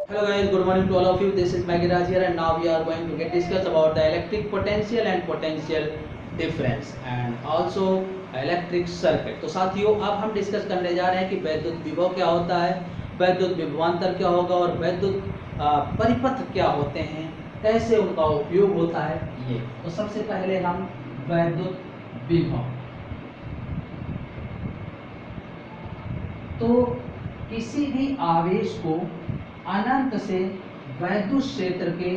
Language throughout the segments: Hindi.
Hello guys, good morning to all of you. This is Maggie Raj here, and now we are going to get discuss about the electric potential and potential difference and also electric circuit. तो साथियों, अब हम डिस्कस करने जा रहे हैं कि वैद्युत विभव क्या होता है, वैद्युत विभवांतर क्या होगा और वैद्युत परिपथ क्या होते हैं, कैसे उनका उपयोग होता है ये। तो सबसे पहले हम वैद्युत विभव, तो किसी भी आवेश को अनंत से वैद्युत क्षेत्र के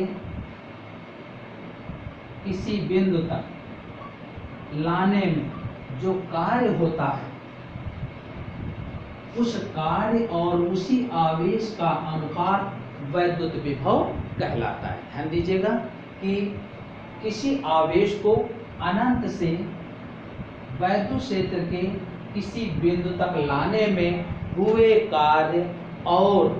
किसी बिंदु तक लाने में जो कार्य होता है, उस कार्य और उसी आवेश का अनुपात वैद्युत विभव कहलाता है। ध्यान दीजिएगा कि किसी आवेश को अनंत से वैद्युत क्षेत्र के किसी बिंदु तक लाने में हुए कार्य और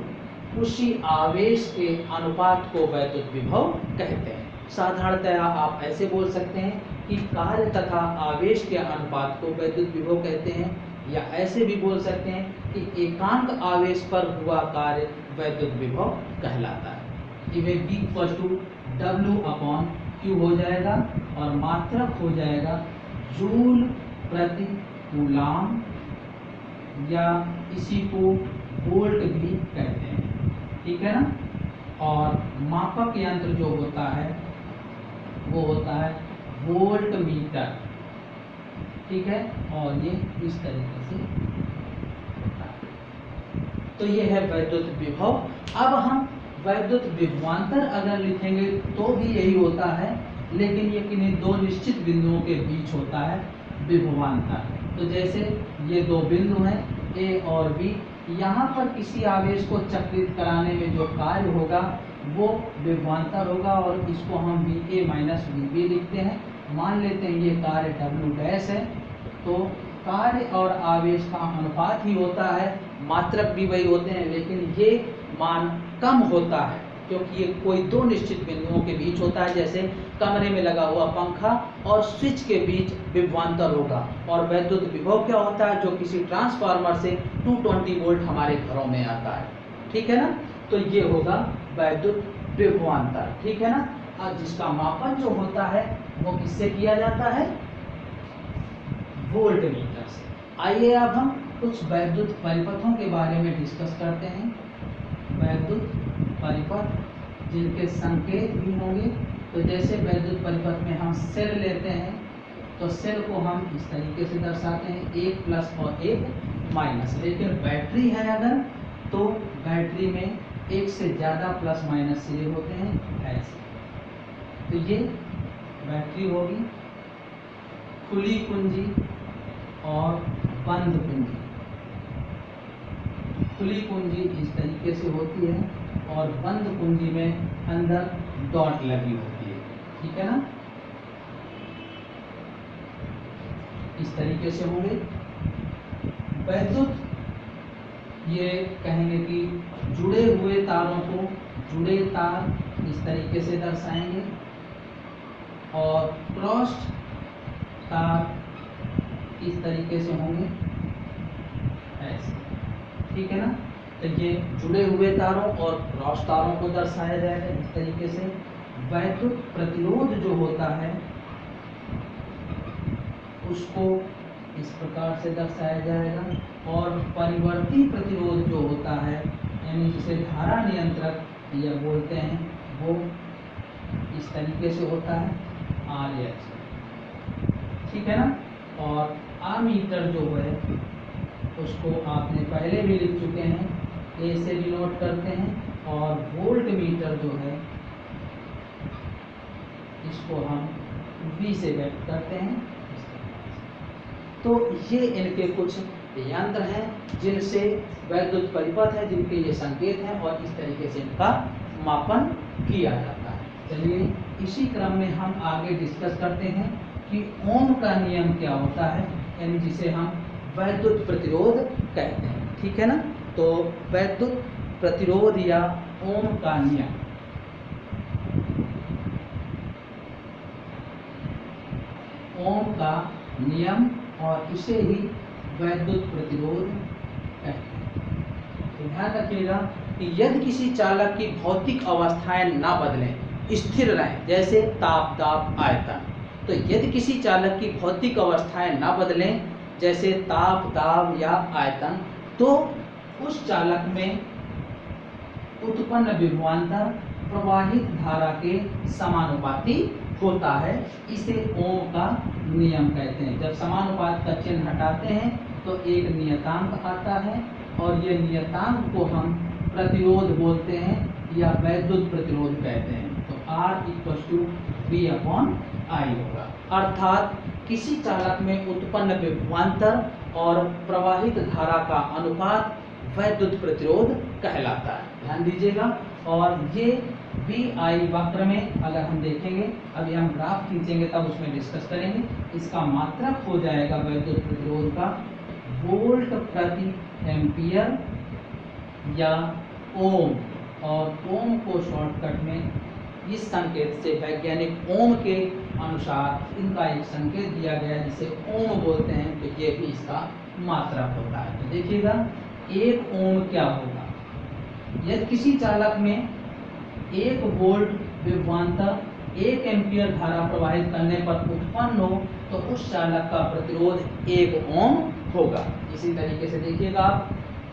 उसी आवेश के अनुपात को वैद्युत विभव कहते हैं। साधारणतः आप ऐसे बोल सकते हैं कि कार्य तथा आवेश के अनुपात को वैद्युत विभव कहते हैं, या ऐसे भी बोल सकते हैं कि एकांक आवेश पर हुआ कार्य वैद्युत विभव कहलाता है। ये V = W/Q हो जाएगा और मात्रक हो जाएगा जूल प्रति कूलाम, या इसी को वोल्ट भी कहते हैं, ठीक है ना। और मापक यंत्र जो होता है वो होता है वोल्ट मीटर, ठीक है, और ये इस तरीके से होता है। तो ये है वैद्युत विभव। अब हम वैद्युत विभवांतर अगर लिखेंगे तो भी यही होता है, लेकिन ये किन्हीं दो निश्चित बिंदुओं के बीच होता है विभवांतर। तो जैसे ये दो बिंदु हैं A और B, यहाँ पर किसी आवेश को चक्रित कराने में जो कार्य होगा वो विभवांतर होगा, और इसको हम VA - VB लिखते हैं। मान लेते हैं ये कार्य W' है, तो कार्य और आवेश का अनुपात ही होता है, मात्रक भी वही होते हैं, लेकिन ये मान कम होता है क्योंकि ये कोई दो निश्चित बिंदुओं के बीच होता है। जैसे कमरे में लगा हुआ पंखा और स्विच के बीच विभवांतर होगा। और वैद्युत विभव क्या होता है, जो किसी ट्रांसफार्मर से 220 वोल्ट हमारे घरों में आता है, ठीक है ना। तो ये होगा वैद्युत विभवांतर, ठीक है ना। और जिसका मापन जो होता है वो किससे किया जाता है, वोल्ट मीटर से। आइए अब हम कुछ वैद्युत परिपथों के बारे में डिस्कस करते हैं। वैद्युत परिपथ जिनके संकेत भी होंगे, तो जैसे वैद्युत परिपथ में हम सेल लेते हैं, तो सेल को हम इस तरीके से दर्शाते हैं, एक प्लस और एक माइनस। लेकिन बैटरी है अगर, तो बैटरी में एक से ज़्यादा प्लस माइनस सिरे होते हैं ऐसे। तो ये बैटरी होगी, खुली कुंजी और बंद कुंजी। खुली कुंजी इस तरीके से होती है और बंद कुंजी में अंदर डॉट लगी होती है, ठीक है ना। इस तरीके से होंगे वैद्युत, ये कहेंगे कि जुड़े हुए तारों को जुड़े तार इस तरीके से दर्शाएंगे, और क्रॉस्ड तार इस तरीके से होंगे ऐसे, ठीक है ना। तो ये जुड़े हुए तारों और क्रॉस तारों को दर्शाया जाएगा इस तरीके से। वैद्युत प्रतिरोध जो होता है उसको इस प्रकार से दर्शाया जाएगा, और परिवर्ती प्रतिरोध जो होता है, यानी जिसे धारा नियंत्रक या बोलते हैं, वो इस तरीके से होता है RH, ठीक है ना। और आमीटर जो है उसको आपने पहले भी लिख चुके हैं, A से डिनोट करते हैं, और वोल्ट मीटर जो है इसको हम V से व्यक्त करते हैं। तो ये इनके कुछ यंत्र हैं जिनसे वैद्युत परिपथ है, जिनके ये संकेत हैं, और इस तरीके से इनका मापन किया जाता है। चलिए इसी क्रम में हम आगे डिस्कस करते हैं कि ओम का नियम क्या होता है, यानी जिसे हम वैद्युत प्रतिरोध कहते हैं, ठीक है ना। तो वैद्युत प्रतिरोध या ओम का नियम, ओम का नियम, और इसे ही वैद्युत प्रतिरोध कहते हैं। तो ध्यान रखिएगा कि यदि किसी चालक की भौतिक अवस्थाएं ना बदलें, स्थिर रहें, जैसे ताप, दाब, आयतन, तो यदि किसी चालक की भौतिक अवस्थाएं ना बदलें जैसे ताप, दाब या आयतन, तो उस चालक में उत्पन्न विभवांतर प्रवाहित धारा के समानुपाती होता है। इसे ओम का नियम कहते हैं। जब समानुपात का चिन्ह हटाते हैं तो एक नियतांक आता है और ये नियतांक को हम प्रतिरोध बोलते हैं या वैद्युत प्रतिरोध कहते हैं। तो R = V/I होगा, अर्थात किसी चालक में उत्पन्न विभवांतर और प्रवाहित धारा का अनुपात वैद्युत प्रतिरोध कहलाता है। ध्यान दीजिएगा। और ये VI वक्र में अगर हम देखेंगे, अभी हम ग्राफ खींचेंगे तब उसमें डिस्कस करेंगे, इसका मात्रक हो जाएगा वैद्युत प्रतिरोध का वोल्ट प्रति एम्पियर या ओम, और ओम को शॉर्टकट में इस संकेत से वैज्ञानिक ओम के अनुसार इनका एक संकेत दिया गया है जिसे ओम बोलते हैं, तो ये भी इसका मात्रक होता है। तो देखिएगा, 1 ओम क्या होगा? यदि किसी चालक में 1 वोल्ट विभवांतर 1 एम्पियर धारा प्रवाहित करने पर उत्पन्न हो तो उस चालक का प्रतिरोध 1 ओम होगा। इसी तरीके से देखिएगा,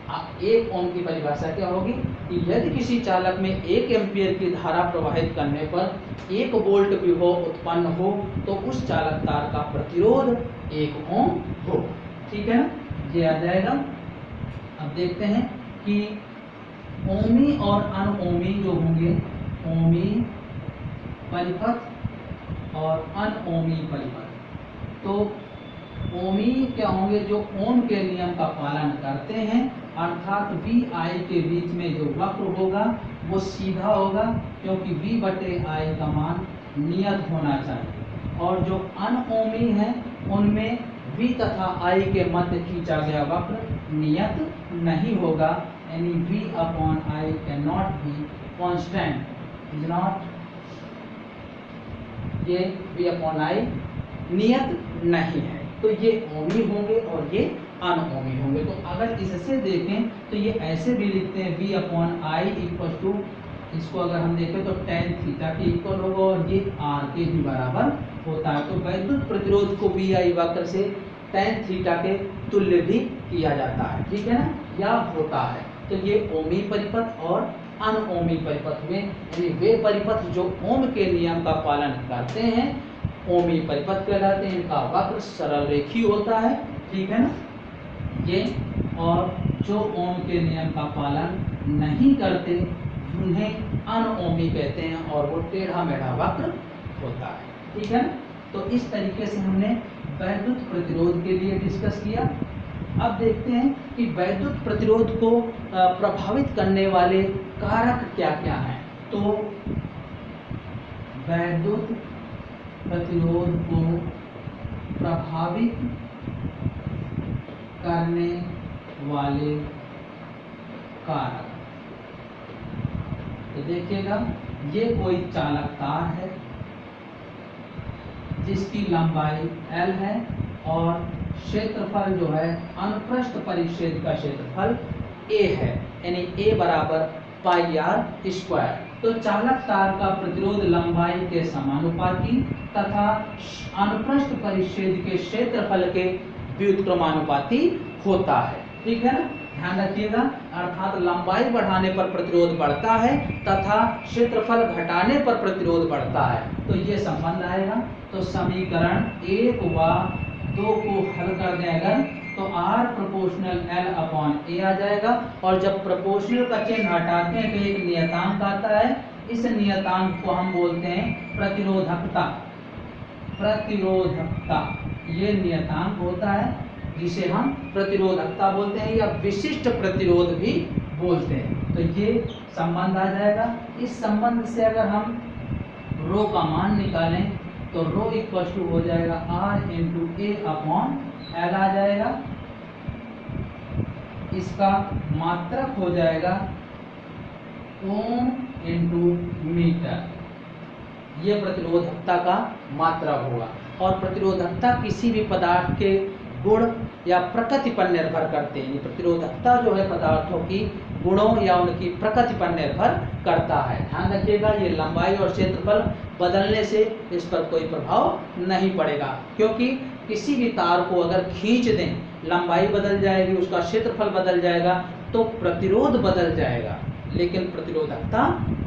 आप 1 ओम की परिभाषा क्या होगी कि यदि किसी चालक में 1 एम्पियर की धारा प्रवाहित करने पर 1 वोल्ट विभव उत्पन्न हो तो उस चालक तार का प्रतिरोध 1 ओम हो। ठीक है ना, ये आ जाएगा। अब देखते हैं कि ओमी और अनओमी जो होंगे, ओमी परिपथ और अनओमी परिपथ, तो ओमी क्या होंगे? जो ओम के नियम का पालन करते हैं, अर्थात VI के बीच में जो वक्र होगा वो सीधा होगा, क्योंकि V/I का मान नियत होना चाहिए। और जो अनओमी है उनमें V तथा I के मध्य खींचा गया वक्र नियत नहीं होगा, यानी V/I can not be constant, is not, ये V/I नियत नहीं है। तो ये ओमी होंगे और ये अनओमी होंगे। तो अगर इससे देखें तो ये ऐसे भी लिखते हैं V/I = इसको अगर हम देखें तो tan थीटा के इक्वल होगा और ये R के भी बराबर होता है। तो वैद्युत प्रतिरोध को VI वक्र से tan थीटा के तुल्य भी किया जाता है, ठीक है ना, या होता है। तो ये ओमी परिपथ और अनओमी परिपथ में, यानी वे परिपथ जो ओम के नियम का पालन करते हैं ओमी परिपथ कहलाते हैं। इनका वक्र सरल रेखी होता है, ठीक है ना, ये, और जो ओम के नियम का पालन नहीं करते उन्हें अनओमी कहते हैं और वो टेढ़ा मेढ़ा वक्र होता है, ठीक है ना। तो इस तरीके से हमने वैद्युत प्रतिरोध के लिए डिस्कस किया। अब देखते हैं कि वैद्युत प्रतिरोध को प्रभावित करने वाले कारक क्या क्या हैं। तो वैद्युत प्रतिरोध को प्रभावित करने वाले कारक, तो देखिएगा, ये कोई चालक तार है जिसकी लंबाई L है और क्षेत्रफल जो है अनुप्रस्थ परिच्छेद का क्षेत्रफल A है, यानी A = πr²। तो चालक तार का प्रतिरोध लंबाई के समानुपाती तथा अनुप्रस्थ परिच्छेद के क्षेत्रफल के व्युत्क्रमानुपाती होता है, ठीक है ना, ध्यान रखिएगा। अर्थात लंबाई बढ़ाने पर प्रतिरोध बढ़ता है तथा क्षेत्रफल घटाने पर प्रतिरोध बढ़ता है। तो ये संबंध आएगा। तो समीकरण 1 व 2 को हल कर दें अगर, तो R प्रोपोर्शनल L/A आ जाएगा। और जब प्रोपोर्शनल का चिन्ह हटाते हैं तो एक नियतांक आता है, इस नियतांक को हम बोलते हैं प्रतिरोधकता। प्रतिरोधकता ये नियतांक होता है जिसे हम प्रतिरोधकता बोलते हैं या विशिष्ट प्रतिरोध भी बोलते हैं। तो ये संबंध आ जाएगा। इस संबंध से अगर हम रो का मान निकालें तो रो = हो जाएगा R × A/L आ जाएगा। इसका मात्रक हो जाएगा ओम × मीटर। ये प्रतिरोधकता का मात्रक होगा। और प्रतिरोधकता किसी भी पदार्थ के गुण या प्रकृति पर निर्भर करते हैं। प्रतिरोधकता जो है पदार्थों की गुणों या उनकी प्रकृति पर निर्भर करता है। ध्यान रखिएगा, ये लंबाई और क्षेत्रफल बदलने से इस पर कोई प्रभाव नहीं पड़ेगा, क्योंकि किसी भी तार को अगर खींच दें, लंबाई बदल जाएगी, उसका क्षेत्रफल बदल जाएगा, तो प्रतिरोध बदल जाएगा, लेकिन प्रतिरोधकता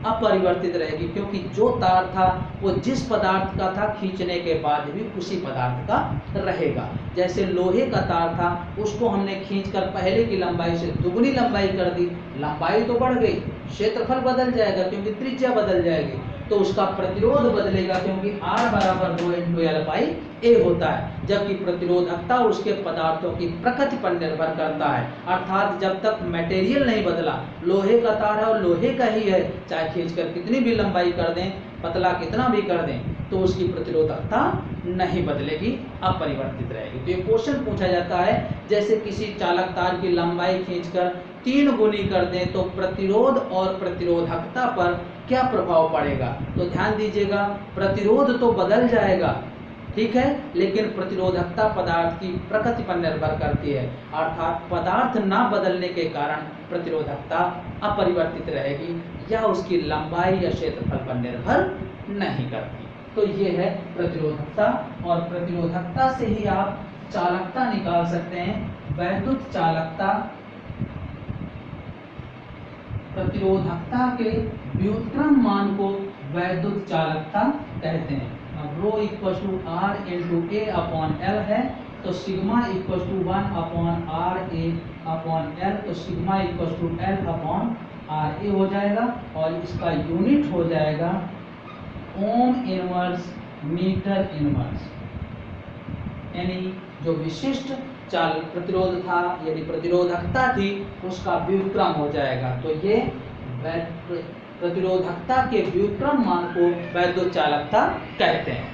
अपरिवर्तित रहेगी, क्योंकि जो तार था वो जिस पदार्थ का था खींचने के बाद भी उसी पदार्थ का रहेगा। जैसे लोहे का तार था, उसको हमने खींचकर पहले की लंबाई से दुगनी लंबाई कर दी, लंबाई तो बढ़ गई, क्षेत्रफल बदल जाएगा क्योंकि त्रिज्या बदल जाएगी, तो उसका प्रतिरोध बदलेगा, क्योंकि R बराबर 2 × L/A होता है। जबकि प्रतिरोधकता उसके पदार्थों की प्रकृति पर निर्भर करता है, अर्थात जब तक मटेरियल नहीं बदला, लोहे का तार है और लोहे का ही है, चाहे खींचकर कितनी भी लंबाई कर दें, पतला कितना भी कर दें, तो उसकी प्रतिरोधकता नहीं बदलेगी, अपरिवर्तित रहेगी। तो ये क्वेश्चन पूछा जाता है, जैसे किसी चालक तार की लंबाई खींचकर 3 गुनी कर दें तो प्रतिरोध और प्रतिरोधकता पर क्या प्रभाव पड़ेगा। तो ध्यान दीजिएगा, प्रतिरोध तो बदल जाएगा, ठीक है, लेकिन प्रतिरोधकता पदार्थ की प्रकृति पर निर्भर करती है, अर्थात पदार्थ ना बदलने के कारण प्रतिरोधकता अपरिवर्तित रहेगी या उसकी लंबाई या क्षेत्रफल पर निर्भर नहीं करती। तो ये है प्रतिरोधकता, और प्रतिरोधकता से ही आप चालकता निकाल सकते हैं। वैद्युत चालकता प्रतिरोधकता के व्युत्क्रम मान को वैद्युत चालकता कहते हैं। अब ρ = R × A/L है, तो सिग्मा = 1/RA/L, तो सिग्मा = L/RA हो जाएगा, और इसका यूनिट हो जाएगा ओम इनवर्स मीटर इनवर्स, यानी जो विशिष्ट चाल प्रतिरोध था, यदि प्रतिरोधकता थी, उसका व्युत्क्रम हो जाएगा। तो ये प्रतिरोधकता के व्युत्क्रम मान को वैद्युत चालकता कहते हैं।